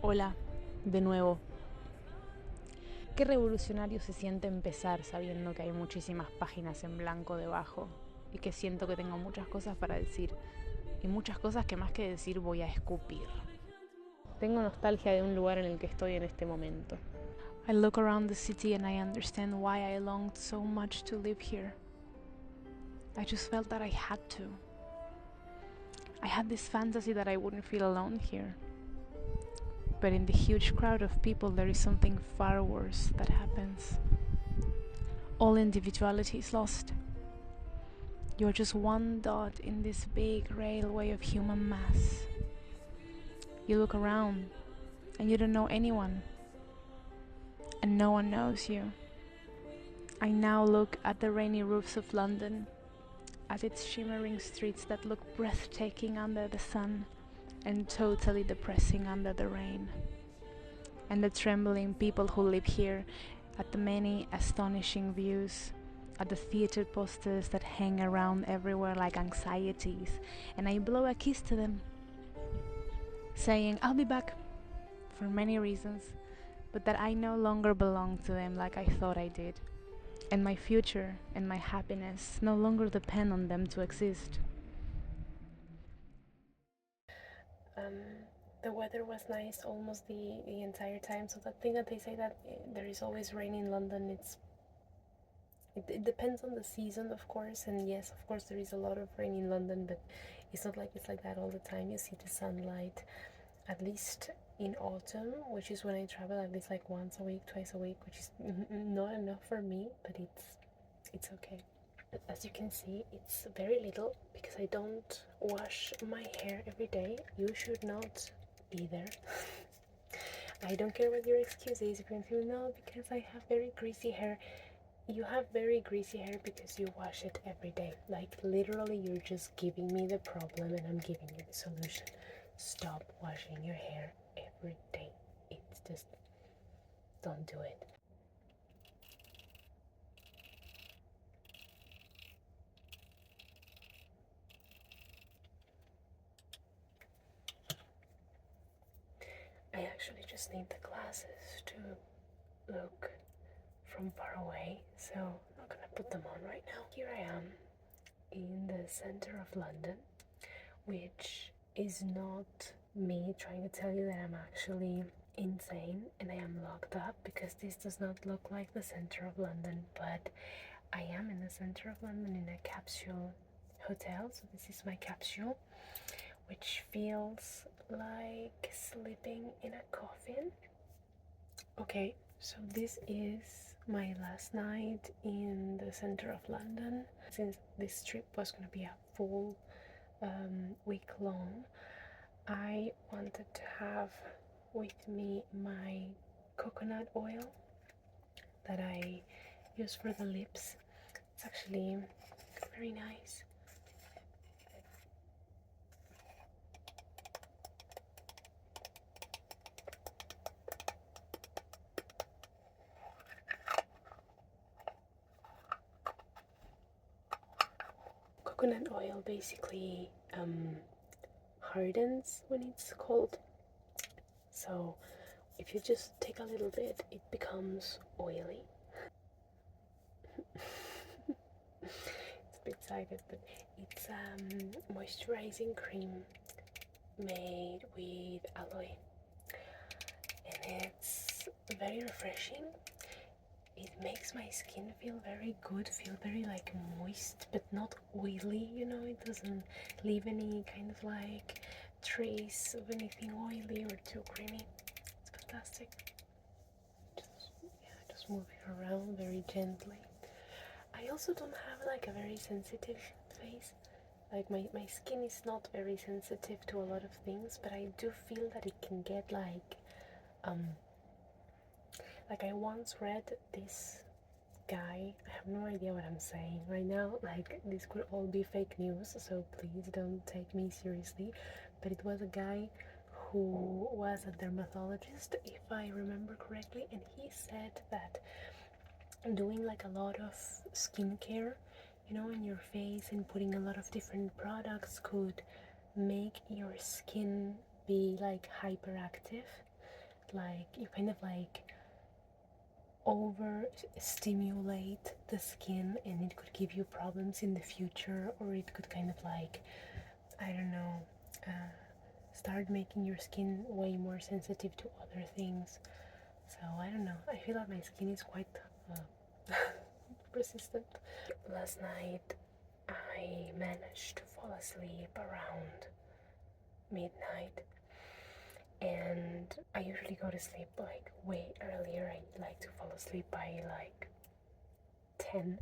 Hola, de nuevo. Qué revolucionario se siente empezar sabiendo que hay muchísimas páginas en blanco debajo y que siento que tengo muchas cosas para decir y muchas cosas que más que decir voy a escupir. Tengo nostalgia de un lugar en el que estoy en este momento. I look around the city and I understand why I longed so much to live here. I just felt that I had to. I had this fantasy that I wouldn't feel alone here. But in the huge crowd of people, there is something far worse that happens. All individuality is lost. You're just one dot in this big railway of human mass. You look around and you don't know anyone, and no one knows you. I now look at the rainy roofs of London, at its shimmering streets that look breathtaking under the sun and totally depressing under the rain, and the trembling people who live here, at the many astonishing views, at the theater posters that hang around everywhere like anxieties, and I blow a kiss to them, saying I'll be back for many reasons, but that I no longer belong to them like I thought I did, and my future and my happiness no longer depend on them to exist. The weather was nice almost the entire time. So that thing that they say that there is always rain in London, it depends on the season, of course. And yes, of course, there is a lot of rain in London, but it's not like it's like that all the time. You see the sunlight, at least in autumn, which is when I travel, at least like once a week, twice a week, which is not enough for me, but it's okay. As you can see, it's very little because I don't wash my hair every day. You should not be there. I don't care what your excuse is. If you're going to no, because I have very greasy hair. You have very greasy hair because you wash it every day. Like literally, you're just giving me the problem and I'm giving you the solution. Stop washing your hair every day. It's just, don't do it. I actually just need the glasses to look from far away, so I'm not gonna put them on right now. Here I am in the center of London, which is not me trying to tell you that I'm actually insane and I am locked up, because this does not look like the center of London, but I am in the center of London in a capsule hotel. So this is my capsule, which feels like sleeping in a coffin. Okay, so this is my last night in the center of London. Since this trip was going to be a full week long, I wanted to have with me my coconut oil that I use for the lips. It's actually very nice. Coconut oil basically hardens when it's cold. So if you just take a little bit, it becomes oily. It's a bit excited, but it's moisturizing cream made with aloe, and it's very refreshing. It makes my skin feel very good, feel very like moist but not oily, you know. It doesn't leave any kind of like trace of anything oily or too creamy. It's fantastic. Just move it around very gently. I also don't have like a very sensitive face. Like my skin is not very sensitive to a lot of things, but I do feel that it can get like I once read this guy, I have no idea what I'm saying right now, like this could all be fake news, so please don't take me seriously, but it was a guy who was a dermatologist, if I remember correctly, and he said that doing like a lot of skincare, you know, in your face and putting a lot of different products could make your skin be like hyperactive. like you kind of like over stimulate the skin, and it could give you problems in the future, or it could kind of like, I don't know, start making your skin way more sensitive to other things. So I don't know, I feel like my skin is quite persistent. Last night I managed to fall asleep around midnight, and I usually go to sleep like way earlier. I like to fall asleep by like 10,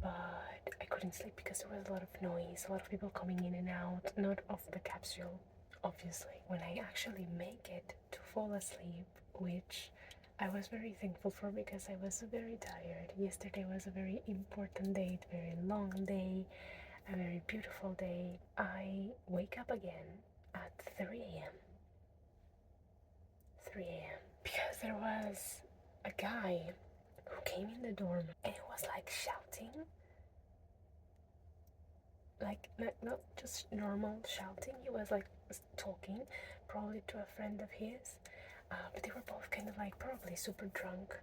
but I couldn't sleep because there was a lot of noise, a lot of people coming in and out, not of the capsule, obviously. When I actually make it to fall asleep, which I was very thankful for because I was very tired. Yesterday was a very important day, a very long day, a very beautiful day. I wake up again at 3 a.m. 3 a.m. because there was a guy who came in the dorm and he was like shouting, like not just normal shouting. He was like talking, probably to a friend of his, but they were both kind of like probably super drunk,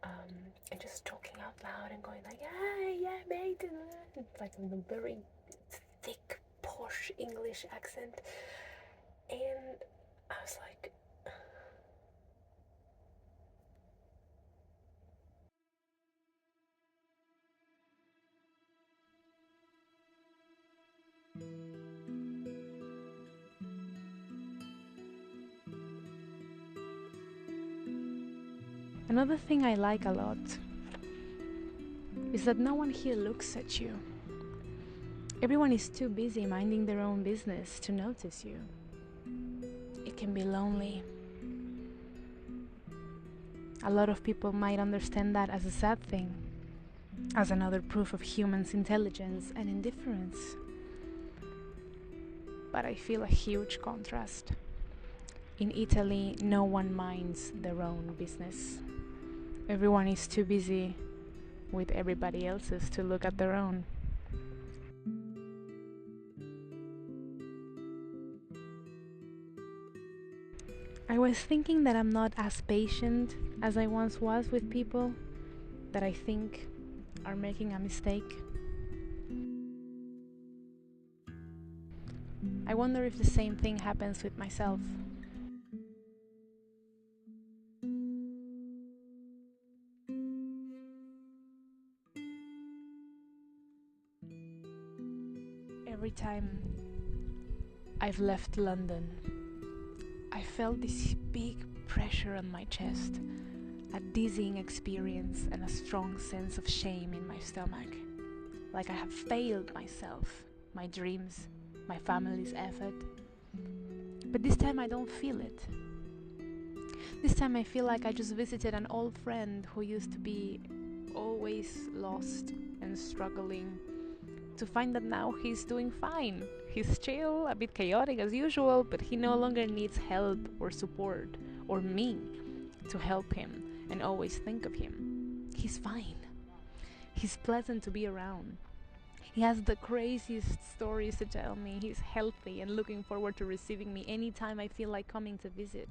and just talking out loud and going like, "Hey, yeah, mate," and like in a very thick, posh English accent, and I was like, Another thing I like a lot is that no one here looks at you. Everyone is too busy minding their own business to notice you. It can be lonely. A lot of people might understand that as a sad thing, as another proof of humans' intelligence and indifference. But I feel a huge contrast. In Italy, no one minds their own business. Everyone is too busy with everybody else's to look at their own. I was thinking that I'm not as patient as I once was with people that I think are making a mistake. I wonder if the same thing happens with myself. Every time I've left London, I felt this big pressure on my chest, a dizzying experience and a strong sense of shame in my stomach. Like I have failed myself, my dreams, my family's effort. But this time I don't feel it. This time I feel like I just visited an old friend who used to be always lost and struggling, to find that now he's doing fine. He's chill, a bit chaotic as usual, but he no longer needs help or support or me to help him and always think of him. He's fine. He's pleasant to be around. He has the craziest stories to tell me. He's healthy and looking forward to receiving me anytime I feel like coming to visit.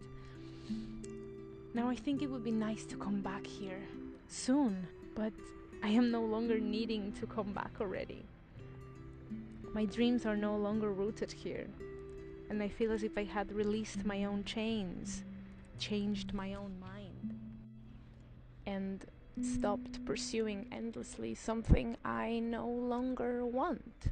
Now I think it would be nice to come back here soon, but I am no longer needing to come back already. My dreams are no longer rooted here, and I feel as if I had released my own chains, changed my own mind, and stopped pursuing endlessly something I no longer want.